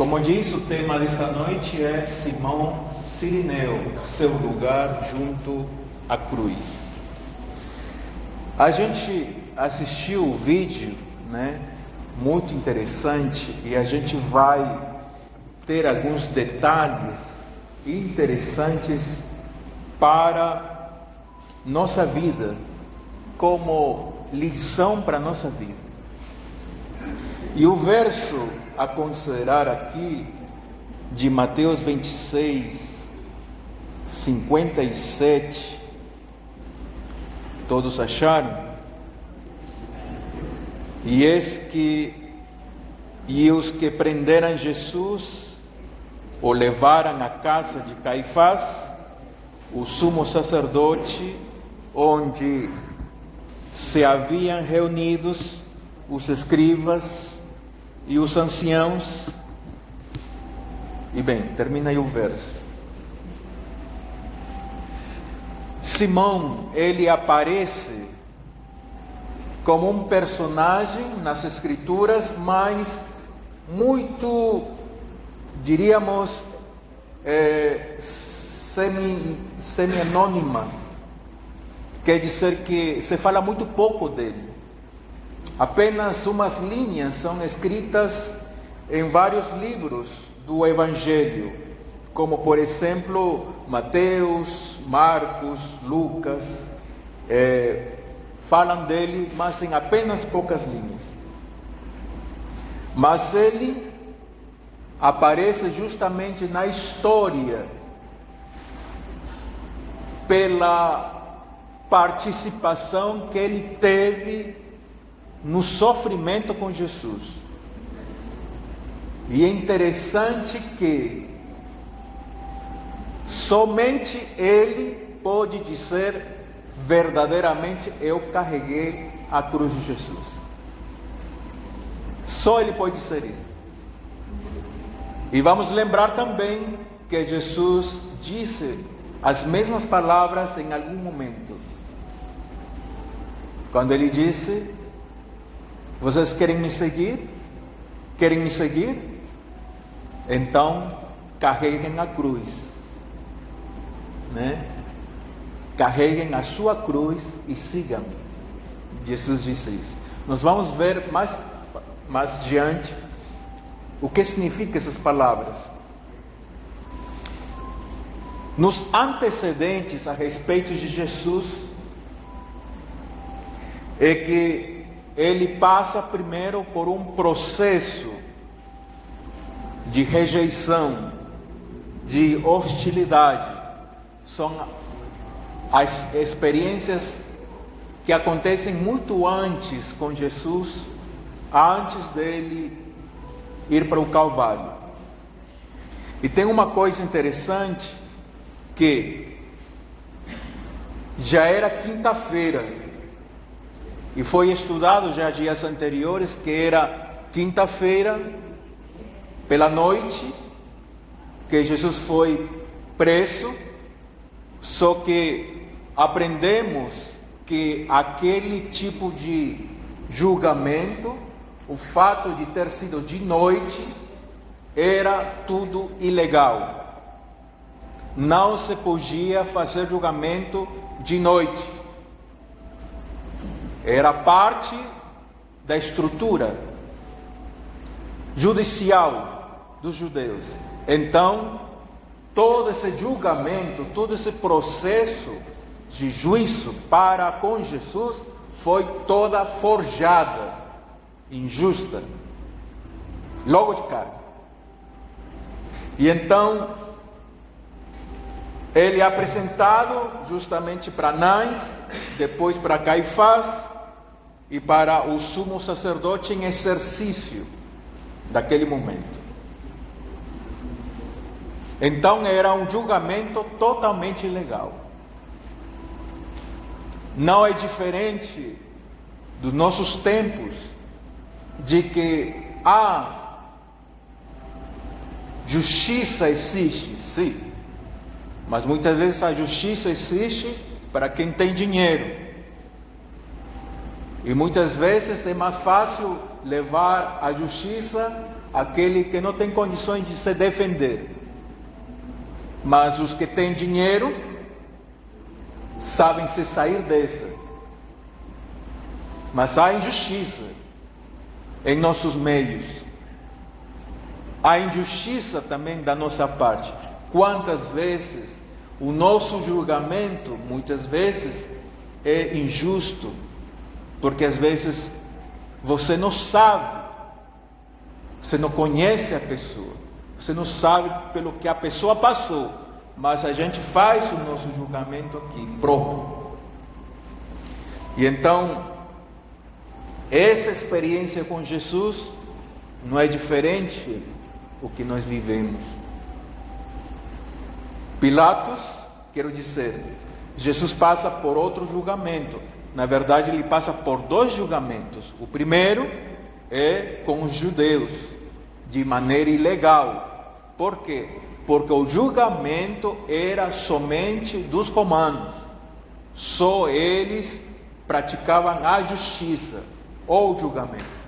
Como diz, o tema desta noite é Simão Cirineu, seu lugar junto à cruz. A gente assistiu o vídeo, muito interessante, e a gente vai ter alguns detalhes interessantes para nossa vida, como lição para nossa vida. E o verso a considerar aqui, de Mateus 26, 57, todos acharam? E os que prenderam Jesus, o levaram à casa de Caifás, o sumo sacerdote, onde se haviam reunidos os escribas e os anciãos. E bem, termina aí o verso. Simão, ele aparece como um personagem nas escrituras, mas muito, diríamos, semi-anônimas. Quer dizer que se fala muito pouco dele. Apenas umas linhas são escritas em vários livros do Evangelho, como por exemplo Mateus, Marcos, Lucas, falam dele, mas em apenas poucas linhas. Mas ele aparece justamente na história pela participação que ele teve no sofrimento com Jesus. E é interessante que somente ele pode dizer verdadeiramente: eu carreguei a cruz de Jesus. Só ele pode dizer isso. E vamos lembrar também que Jesus disse as mesmas palavras em algum momento, quando ele disse: vocês querem me seguir? Querem me seguir? Então carreguem a cruz, Carreguem a sua cruz e sigam. Jesus disse isso. Nós vamos ver mais adiante o que significa essas palavras. Nos antecedentes a respeito de Jesus, é que ele passa primeiro por um processo de rejeição, de hostilidade. São as experiências que acontecem muito antes com Jesus, antes dele ir para o Calvário. E tem uma coisa interessante, que já era quinta-feira, e foi estudado já dias anteriores, que era quinta-feira, pela noite, que Jesus foi preso. Só que aprendemos que aquele tipo de julgamento, o fato de ter sido de noite, era tudo ilegal. Não se podia fazer julgamento de noite. Era parte da estrutura judicial dos judeus. Então, todo esse julgamento, todo esse processo de juízo para com Jesus foi toda forjada, injusta, logo de cara. E então, ele é apresentado justamente para Anás, depois para Caifás e para o sumo sacerdote em exercício daquele momento. Então era um julgamento totalmente ilegal. Não é diferente dos nossos tempos, de que a justiça existe, sim, mas muitas vezes a justiça existe para quem tem dinheiro. E muitas vezes é mais fácil levar a justiça aquele que não tem condições de se defender. Mas os que têm dinheiro sabem se sair dessa. Mas há injustiça em nossos meios. Há injustiça também da nossa parte. Quantas vezes o nosso julgamento, muitas vezes, é injusto, porque às vezes você não sabe, você não conhece a pessoa. Você não sabe pelo que a pessoa passou, mas a gente faz o nosso julgamento aqui, próprio. E então, essa experiência com Jesus não é diferente do que nós vivemos. Pilatos, quero dizer, Jesus passa por outro julgamento. Na verdade, ele passa por dois julgamentos. O primeiro é com os judeus, de maneira ilegal. Por quê? Porque o julgamento era somente dos romanos. Só eles praticavam a justiça ou o julgamento.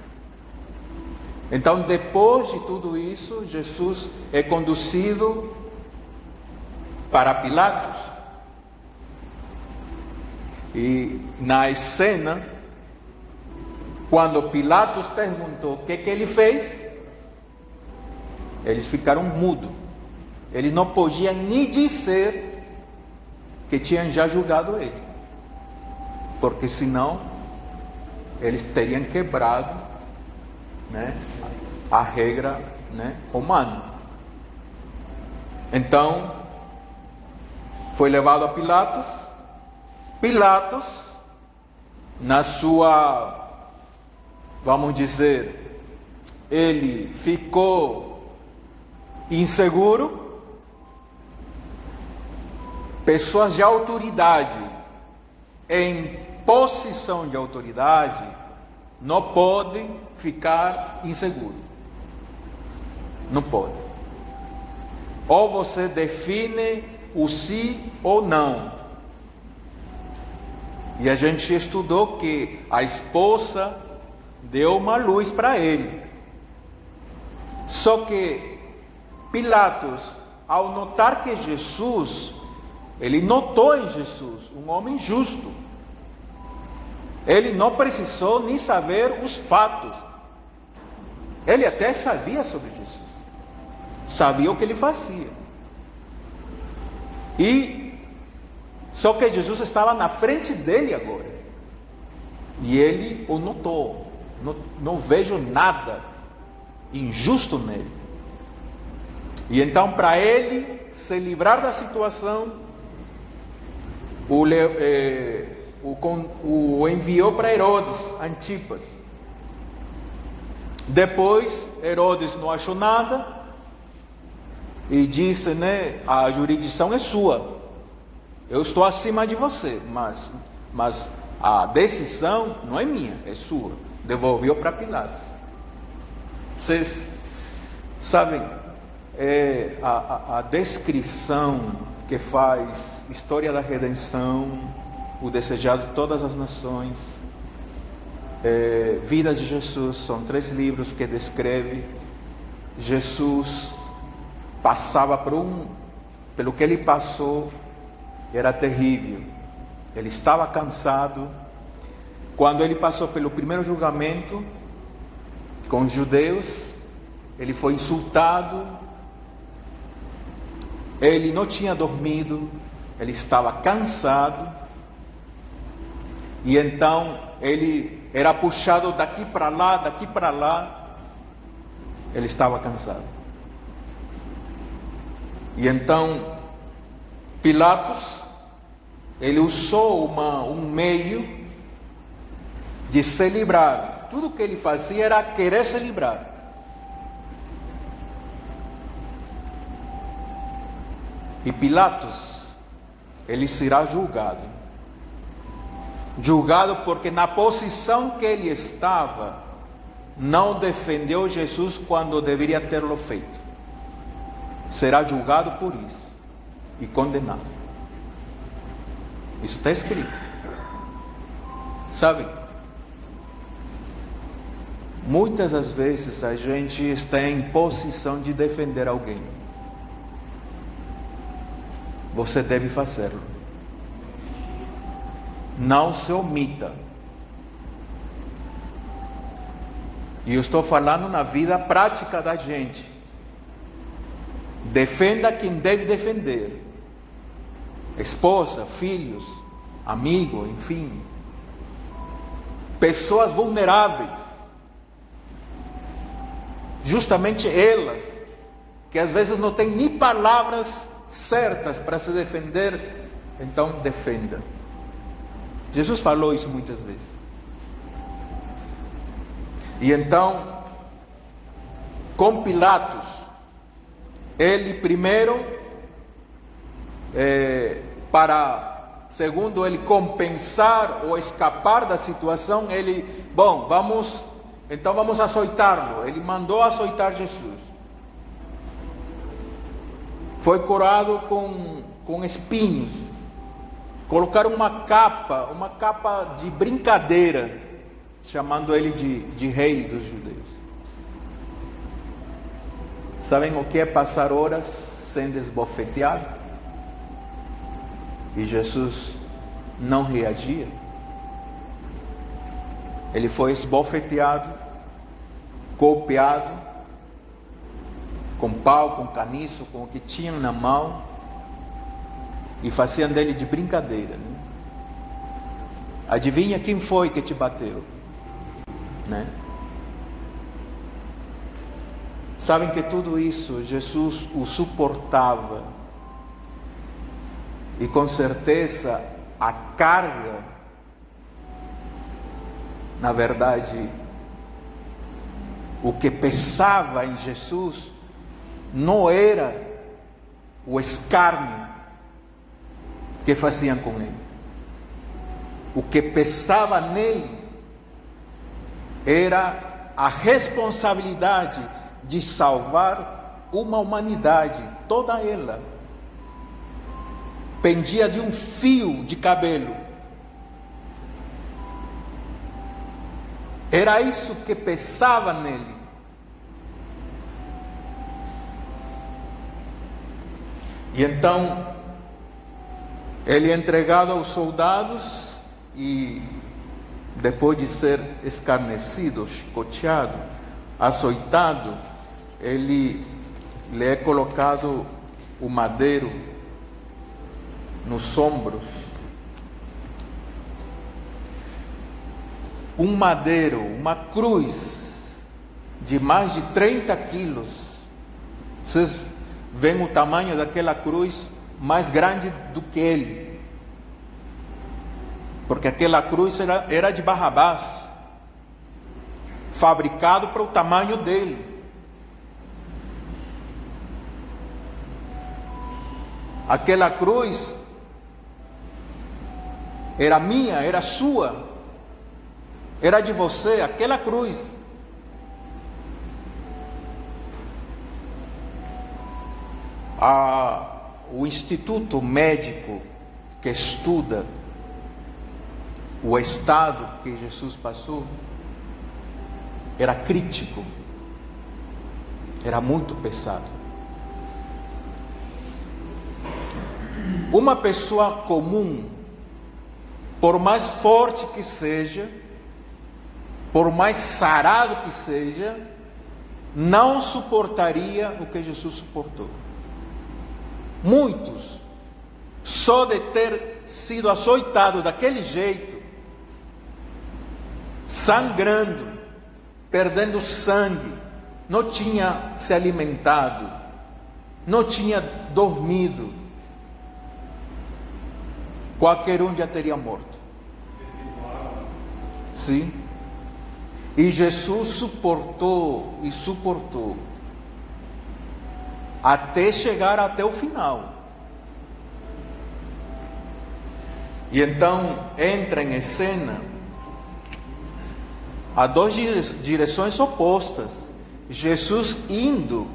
Então, depois de tudo isso, Jesus é conduzido para Pilatos. E na cena, quando Pilatos perguntou o que ele fez, eles ficaram mudos. Eles não podiam nem dizer que tinham já julgado ele, porque senão eles teriam quebrado, né, a regra, né, romana. Então foi levado a Pilatos. Pilatos, na sua, vamos dizer, ele ficou inseguro. Pessoas de autoridade, em posição de autoridade, não podem ficar inseguro. Não pode. Ou você define o sim ou não. E a gente estudou que a esposa deu uma luz para ele. Só que Pilatos, ao notar que Jesus, ele notou em Jesus um homem justo. Ele não precisou nem saber os fatos. Ele até sabia sobre Jesus. Sabia o que ele fazia. Só que Jesus estava na frente dele agora. E ele o notou. Não vejo nada injusto nele. E então, para ele se livrar da situação, o enviou para Herodes Antipas. Depois Herodes não achou nada e disse, né, a jurisdição é sua, eu estou acima de você, mas a decisão não é minha, é sua. Devolveu para Pilatos. Vocês sabem, a descrição que faz História da Redenção, o Desejado de Todas as Nações, Vida de Jesus, são 3 livros que descreve Jesus. Passava pelo que ele passou, era terrível. Ele estava cansado. Quando ele passou pelo primeiro julgamento com os judeus, ele foi insultado. Ele não tinha dormido, ele estava cansado. E então ele era puxado daqui para lá, daqui para lá. Ele estava cansado. E então Pilatos, ele usou um meio de se livrar. Tudo que ele fazia era querer se livrar. E Pilatos, ele será julgado. Julgado porque na posição que ele estava, não defendeu Jesus quando deveria tê-lo feito. Será julgado por isso e condenado. Isso está escrito. Sabe? muitas das vezes a gente está em posição de defender alguém. Você deve fazê-lo. Não se omita. E eu estou falando na vida prática da gente. Defenda quem deve defender. Esposa, filhos, amigo, enfim. Pessoas vulneráveis. Justamente elas, que às vezes não têm nem palavras certas para se defender, então defenda. Jesus falou isso muitas vezes. E então, com Pilatos, ele primeiro, segundo ele compensar ou escapar da situação, vamos açoitá-lo. Ele mandou açoitar Jesus. Foi coroado com espinhos. Colocaram uma capa de brincadeira, chamando ele de rei dos judeus. Sabem o que é passar horas sendo esbofeteado? E Jesus não reagia. Ele foi esbofeteado, golpeado, com pau, com caniço, com o que tinham na mão, e faziam dele de brincadeira, né? Adivinha quem foi que te bateu, né? Sabem que tudo isso Jesus o suportava, e com certeza a carga, na verdade, o que pesava em Jesus não era o escárnio que faziam com ele. O que pesava nele era a responsabilidade de salvar uma humanidade, toda ela. Pendia de um fio de cabelo. Era isso que pesava nele. E então, ele é entregado aos soldados e, depois de ser escarnecido, chicoteado, açoitado, lhe é colocado o madeiro nos ombros. Um madeiro, uma cruz de mais de 30 quilos. Vocês veem o tamanho daquela cruz, mais grande do que ele. Porque aquela cruz era de Barrabás, fabricado para o tamanho dele. Aquela cruz era minha, era sua, era de você, aquela cruz. O Instituto Médico que estuda o estado que Jesus passou era crítico, era muito pesado. Uma pessoa comum, por mais forte que seja, por mais sarado que seja, não suportaria o que Jesus suportou. Muitos, só de ter sido açoitado daquele jeito, sangrando, perdendo sangue, não tinha se alimentado, não tinha dormido, qualquer um já teria morto. Sim. E Jesus suportou e suportou até chegar até o final. E então entra em cena a duas direções opostas. Jesus indo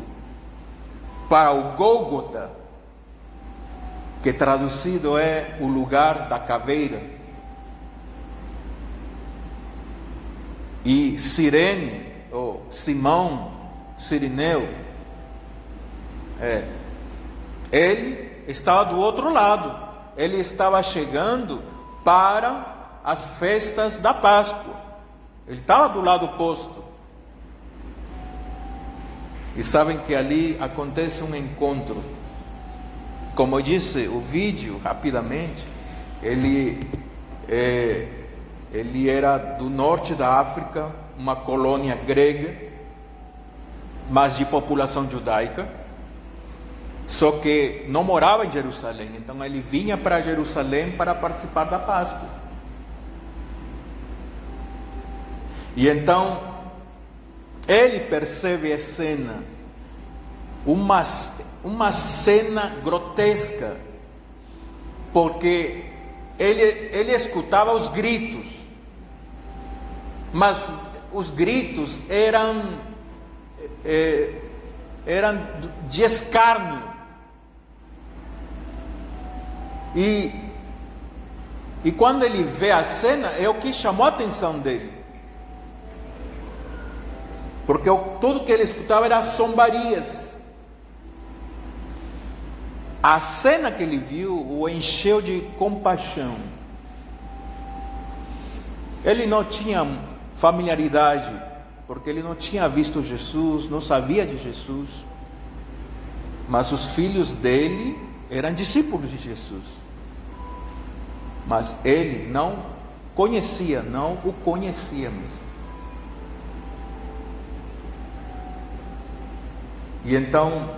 para o Gólgota, que traduzido é o lugar da caveira, e Cirene, ou Simão Cirineu, ele estava do outro lado, ele estava chegando para as festas da Páscoa, ele estava do lado oposto. E sabem que ali acontece um encontro. Como eu disse, o vídeo, rapidamente, ele era do norte da África, uma colônia grega, mas de população judaica, só que não morava em Jerusalém, então ele vinha para Jerusalém para participar da Páscoa. E então ele percebe a cena, uma cena grotesca, porque ele escutava os gritos, mas os gritos eram de escárnio. E quando ele vê a cena, é o que chamou a atenção dele, porque tudo que ele escutava era zombarias. A cena que ele viu o encheu de compaixão. Ele não tinha familiaridade, porque ele não tinha visto Jesus, não sabia de Jesus, mas os filhos dele eram discípulos de Jesus, mas ele não o conhecia mesmo. E então,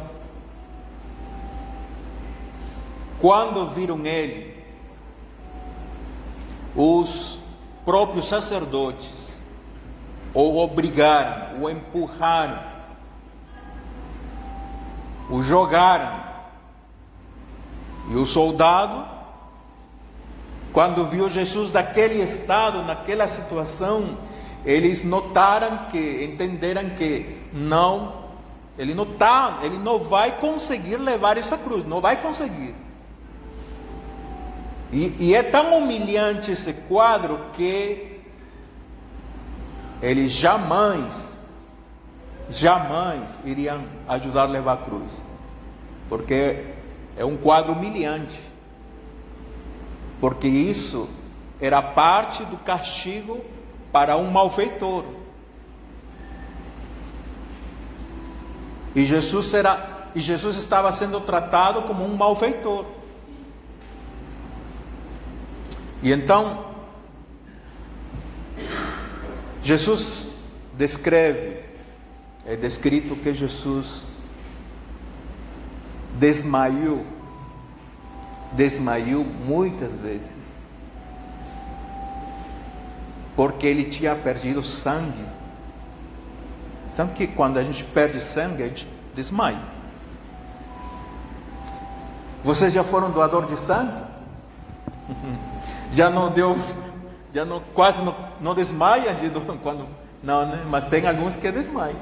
quando viram ele, os próprios sacerdotes o obrigaram, o empurraram, o jogaram. E o soldado, quando viu Jesus daquele estado, naquela situação, eles entenderam que ele não vai conseguir levar essa cruz, não vai conseguir. E é tão humilhante esse quadro que eles jamais iriam ajudar a levar a cruz, porque é um quadro humilhante, porque isso era parte do castigo para um malfeitor. E Jesus estava sendo tratado como um malfeitor. E então, Jesus é descrito que Jesus desmaiou muitas vezes, porque ele tinha perdido sangue. Sabe que quando a gente perde sangue, a gente desmaia. Vocês já foram doador de sangue? Quase não desmaia quando não, né? Mas tem alguns que desmaiam.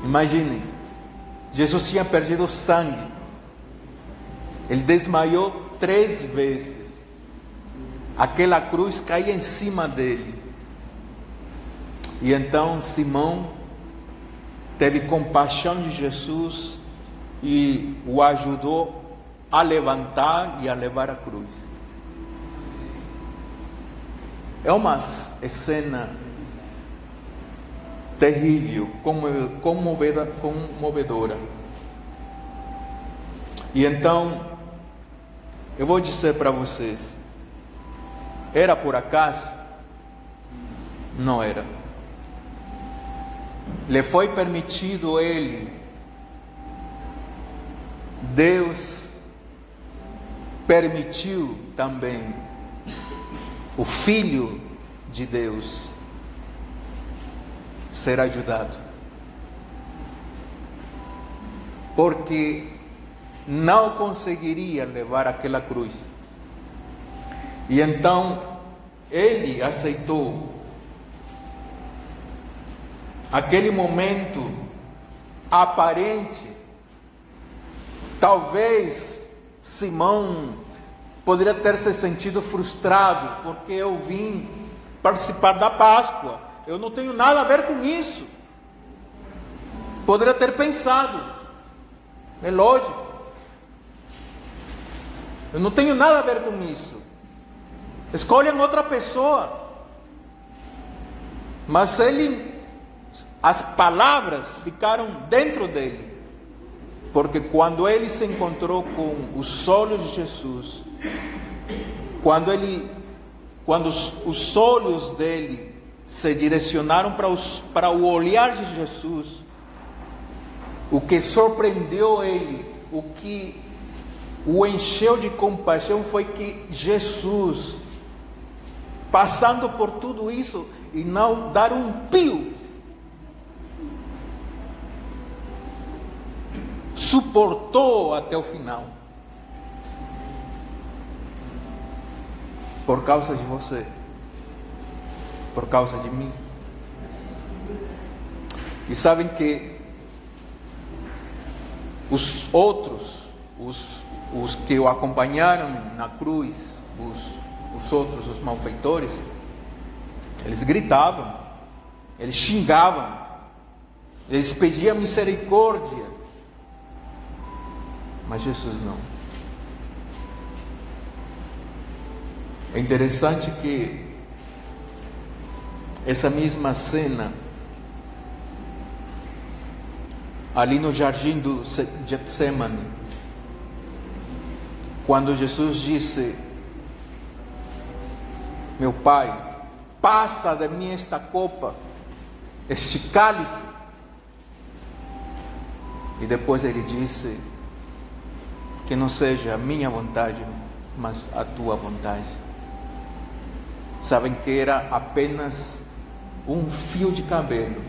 Imaginem, Jesus tinha perdido sangue, ele desmaiou 3 vezes, aquela cruz caía em cima dele. E então Simão teve compaixão de Jesus e o ajudou a levantar e a levar a cruz. É uma cena terrível, comovedora. E então, eu vou dizer para vocês, era por acaso? Não era. Lhe foi permitido ele, Deus permitiu também o Filho de Deus ser ajudado, porque não conseguiria levar aquela cruz. E então ele aceitou aquele momento aparente. Talvez Simão poderia ter se sentido frustrado, porque eu vim participar da Páscoa, eu não tenho nada a ver com isso. Poderia ter pensado, é lógico, eu não tenho nada a ver com isso. Escolhem outra pessoa. Mas as palavras ficaram dentro dele, porque quando ele se encontrou com os olhos de Jesus, quando os olhos dele se direcionaram para o olhar de Jesus, o que surpreendeu ele, o que o encheu de compaixão foi que Jesus, passando por tudo isso e não dar um pio, suportou até o final, por causa de você, por causa de mim. E sabem que os outros, os que o acompanharam na cruz, os outros, os malfeitores, eles gritavam, eles xingavam, eles pediam misericórdia, mas Jesus não. É interessante que essa mesma cena, ali no jardim do Getsemane, quando Jesus disse: meu Pai, passa de mim esta copa, este cálice. E depois ele disse: que não seja a minha vontade, mas a tua vontade. Sabem que era apenas um fio de cabelo,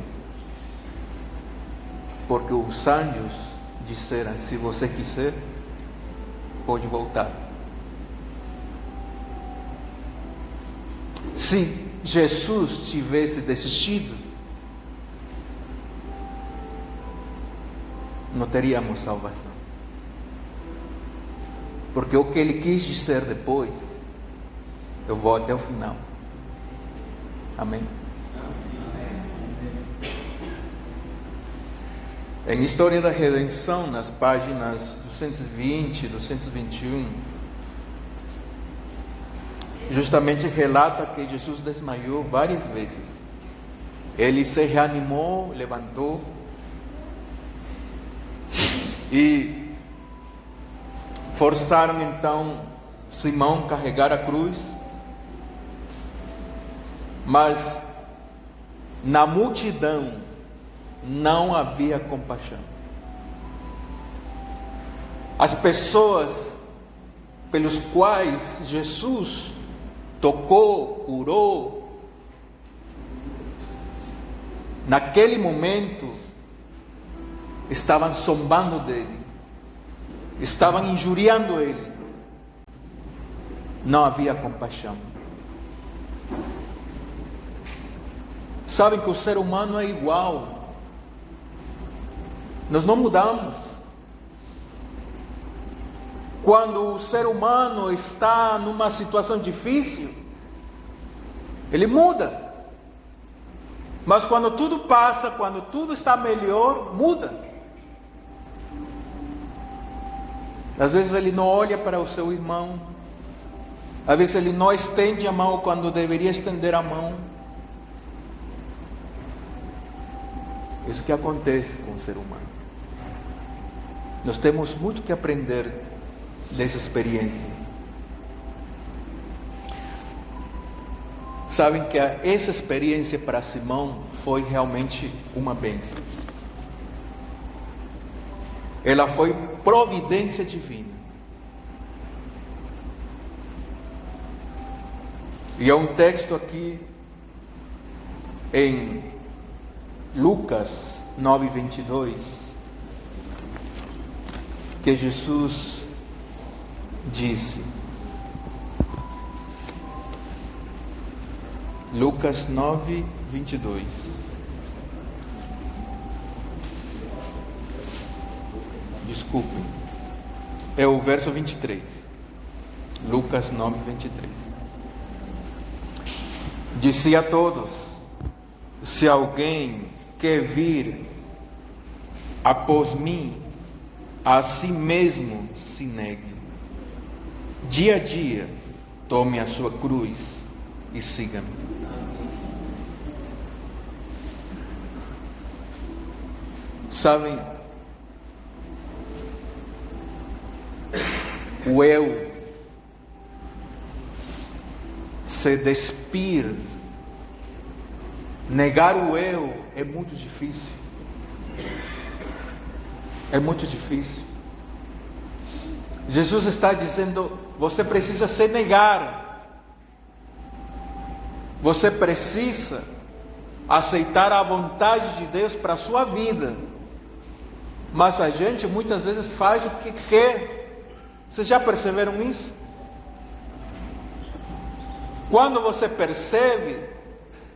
porque os anjos disseram: se você quiser, pode voltar. Se Jesus tivesse desistido, não teríamos salvação. Porque o que ele quis dizer depois: eu vou até o final. Amém? Em História da Redenção, nas páginas 220 e 221, justamente relata que Jesus desmaiou várias vezes. Ele se reanimou, levantou e forçaram então Simão a carregar a cruz, mas na multidão não havia compaixão. As pessoas pelos quais Jesus tocou, curou, naquele momento estavam zombando dele, estavam injuriando ele. Não havia compaixão. Sabem que o ser humano é igual. Nós não mudamos. Quando o ser humano está numa situação difícil, ele muda. Mas quando tudo passa, quando tudo está melhor, muda. Às vezes ele não olha para o seu irmão. Às vezes ele não estende a mão quando deveria estender a mão. Isso que acontece com o ser humano. Nós temos muito que aprender dessa experiência. Sabem que essa experiência para Simão foi realmente uma bênção. Ela foi providência divina. E há um texto aqui em Lucas 9:22 que Jesus disse. Lucas 9:22. Desculpem, é o verso 23. Lucas 9:23. Disse a todos: se alguém quer vir após mim, a si mesmo se negue. Dia a dia, tome a sua cruz e siga-me. Sabem, o eu se despir, negar o eu é muito difícil. É muito difícil. Jesus está dizendo, você precisa se negar. Você precisa aceitar a vontade de Deus para a sua vida. Mas a gente muitas vezes faz o que quer. Vocês já perceberam isso? Quando você percebe,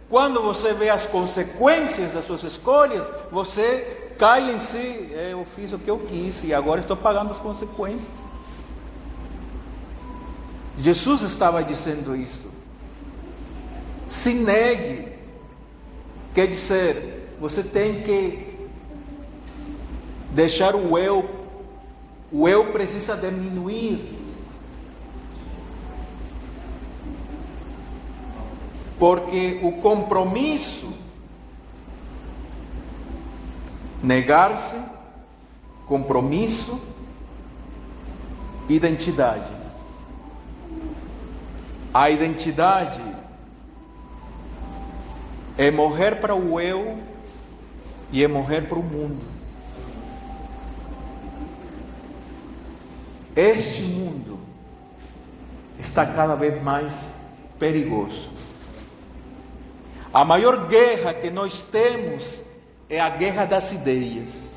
quando você vê as consequências das suas escolhas, você cai em si. Eu fiz o que eu quis e agora estou pagando as consequências. Jesus estava dizendo isso. Se negue. Quer dizer, você tem que deixar o eu. O eu precisa diminuir. Porque o compromisso, negar-se, compromisso, identidade. A identidade é morrer para o eu e é morrer para o mundo. Este mundo está cada vez mais perigoso. A maior guerra que nós temos é a guerra das ideias.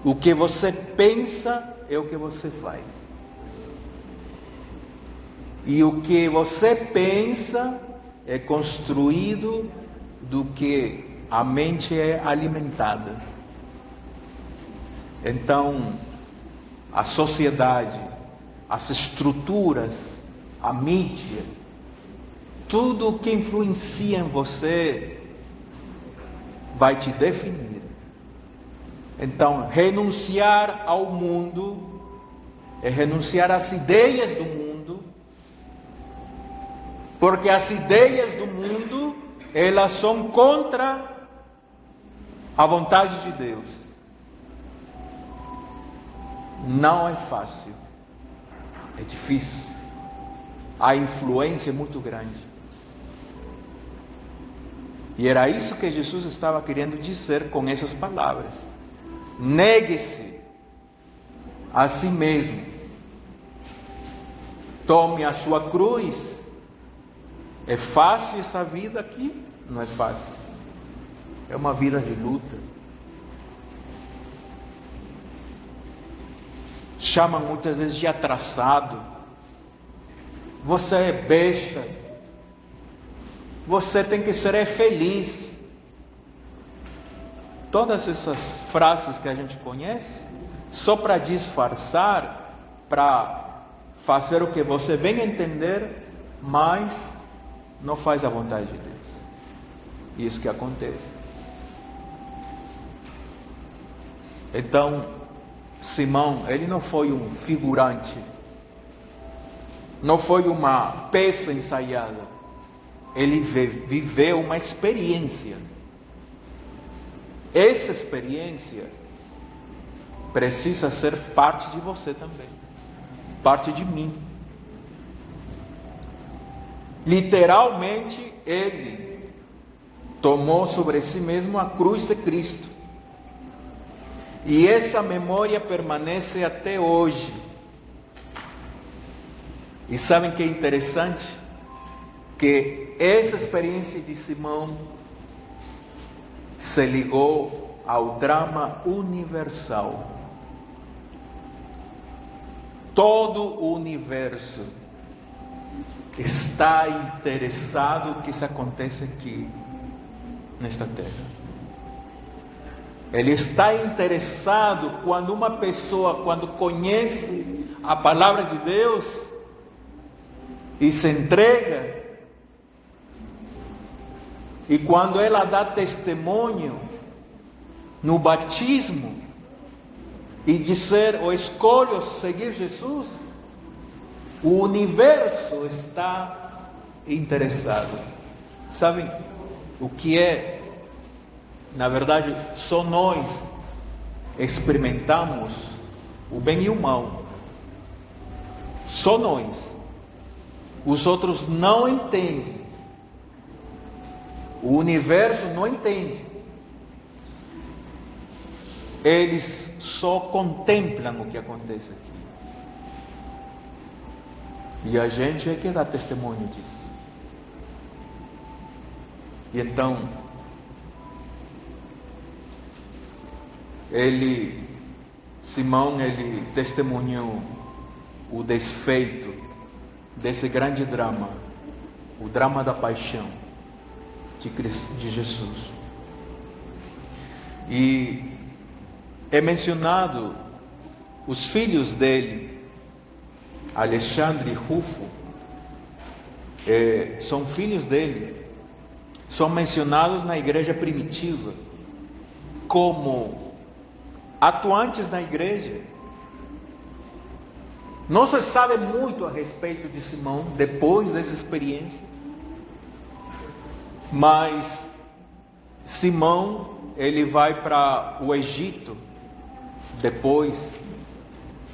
O que você pensa é o que você faz. E o que você pensa é construído do que a mente é alimentada. Então, a sociedade, as estruturas, a mídia, tudo o que influencia em você vai te definir. Então, renunciar ao mundo é renunciar às ideias do mundo, porque as ideias do mundo, elas são contra a vontade de Deus. Não é fácil, é difícil. A influência é muito grande. E era isso que Jesus estava querendo dizer com essas palavras. Negue-se a si mesmo. Tome a sua cruz. É fácil essa vida aqui? Não é fácil. É uma vida de luta. Chamam muitas vezes de atrasado. Você é besta. Você tem que ser feliz. Todas essas frases que a gente conhece, só para disfarçar, para fazer o que você vem entender, mas não faz a vontade de Deus. Isso que acontece. Então, Simão, ele não foi um figurante, não foi uma peça ensaiada. Ele viveu uma experiência. Essa experiência precisa ser parte de você também, parte de mim. Literalmente, ele tomou sobre si mesmo a cruz de Cristo. E essa memória permanece até hoje. E sabem que é interessante? Que essa experiência de Simão se ligou ao drama universal. Todo o universo está interessado que isso aconteça aqui, nesta terra. Ele está interessado quando uma pessoa, quando conhece a palavra de Deus e se entrega, E quando ela dá testemunho no batismo e dizer, eu escolho seguir Jesus, o universo está interessado. Sabem o que é? Na verdade, só nós experimentamos o bem e o mal. Só nós. Os outros não entendem. O universo não entende. Eles só contemplam o que acontece aqui. E a gente é que dá testemunho disso. E então, Simão, ele testemunhou o desfeito desse grande drama, o drama da paixão de Jesus. E é mencionado os filhos dele, Alexandre e Rufo, são filhos dele, são mencionados na igreja primitiva como atuantes na igreja. Não se sabe muito a respeito de Simão depois dessa experiência, mas Simão, ele vai para o Egito depois,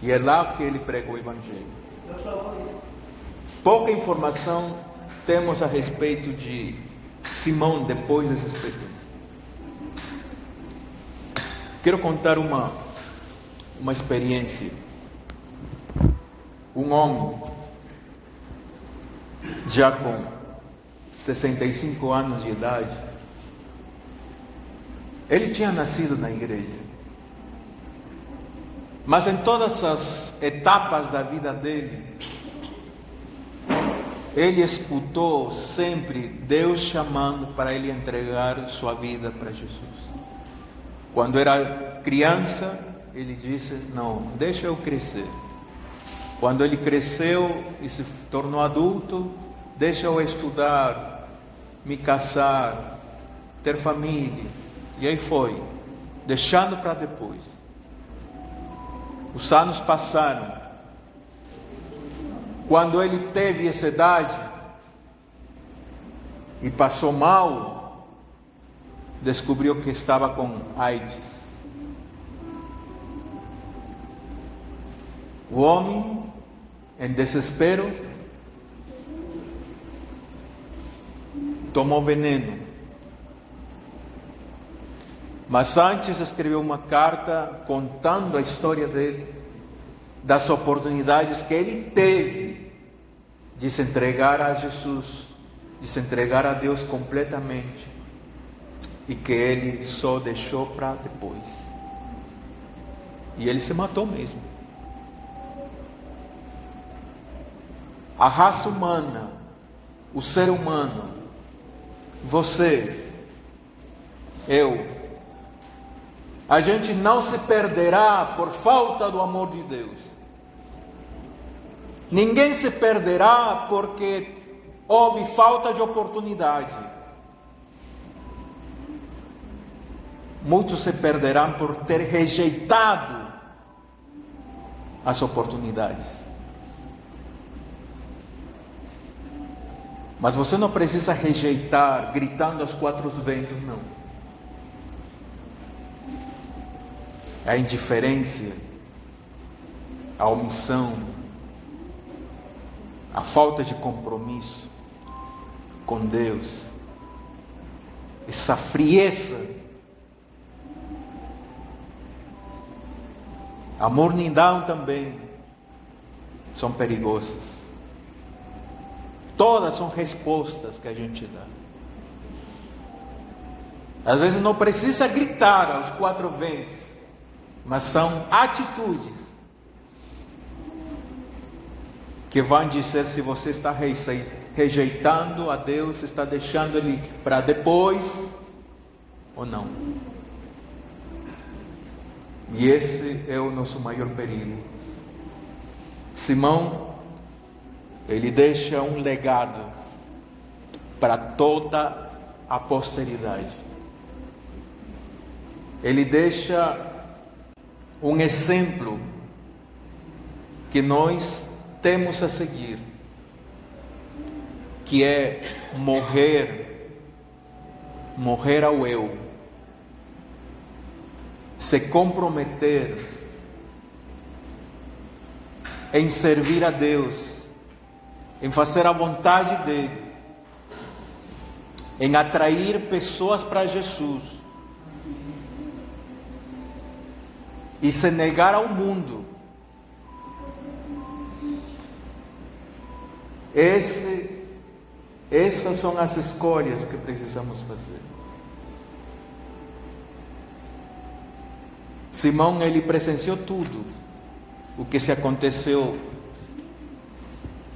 e é lá que ele pregou o Evangelho. Pouca informação temos a respeito de Simão depois dessa experiência. Quero contar uma experiência. Um homem, já com 65 anos de idade, ele tinha nascido na igreja, mas em todas as etapas da vida dele, ele escutou sempre Deus chamando para ele entregar sua vida para Jesus. Quando era criança, ele disse, não, deixa eu crescer. Quando ele cresceu e se tornou adulto, deixa eu estudar, me casar, ter família. E aí foi, deixando para depois. Os anos passaram. Quando ele teve essa idade e passou mal, descobriu que estava com AIDS. O homem, em desespero, tomou veneno. Mas antes escreveu uma carta contando a história dele, das oportunidades que ele teve de se entregar a Jesus, de se entregar a Deus completamente, e que ele só deixou para depois. E ele se matou mesmo. A raça humana, o ser humano, você, eu, a gente não se perderá por falta do amor de Deus. Ninguém se perderá porque houve falta de oportunidade. Muitos se perderão por ter rejeitado as oportunidades. Mas você não precisa rejeitar gritando aos quatro ventos, não. A indiferença, a omissão, a falta de compromisso com Deus, essa frieza, a mornidão também, são perigosas. Todas são respostas que a gente dá. Às vezes não precisa gritar aos quatro ventos, mas são atitudes que vão dizer se você está rejeitando a Deus, está deixando Ele para depois ou não. E esse é o nosso maior perigo. Simão, ele deixa um legado para toda à posteridade. Ele deixa um exemplo que nós temos a seguir, que é morrer ao eu, se comprometer em servir a Deus, em fazer a vontade dele, em atrair pessoas para Jesus e se negar ao mundo. Essas são as escolhas que precisamos fazer. Simão, ele presenciou tudo o que se aconteceu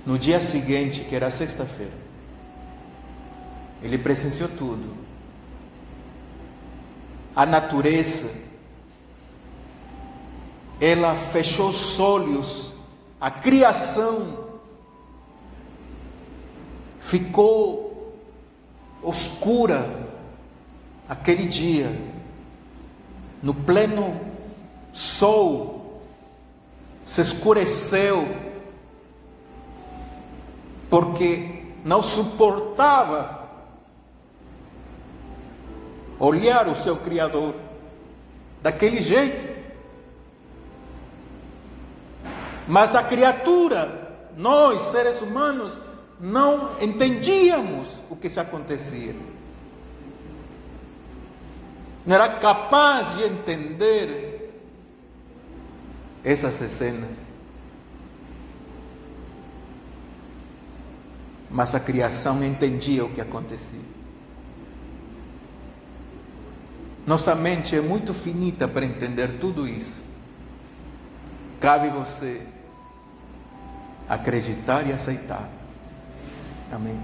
no dia seguinte, que era sexta-feira. Ele presenciou tudo. A natureza, ela fechou os olhos, a criação ficou oscura aquele dia, no pleno sol, se escureceu, porque não suportava olhar o seu Criador daquele jeito. Mas a criatura, nós seres humanos, não entendíamos o que se acontecia. Não era capaz de entender essas cenas. Mas a criação entendia o que acontecia. Nossa mente é muito finita para entender tudo isso. Cabe você acreditar e aceitar. Amém?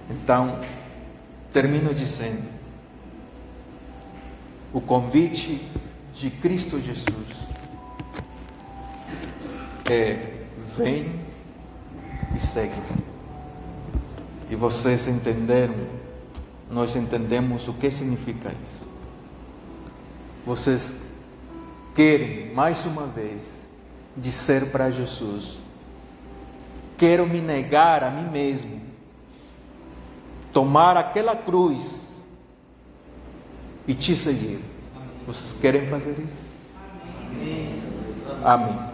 Então, termino dizendo: o convite de Cristo Jesus é: vem e segue. E vocês entenderam, nós entendemos o que significa isso. Vocês querem, mais uma vez, dizer para Jesus: quero me negar a mim mesmo, tomar aquela cruz e te seguir. Vocês querem fazer isso? Amém.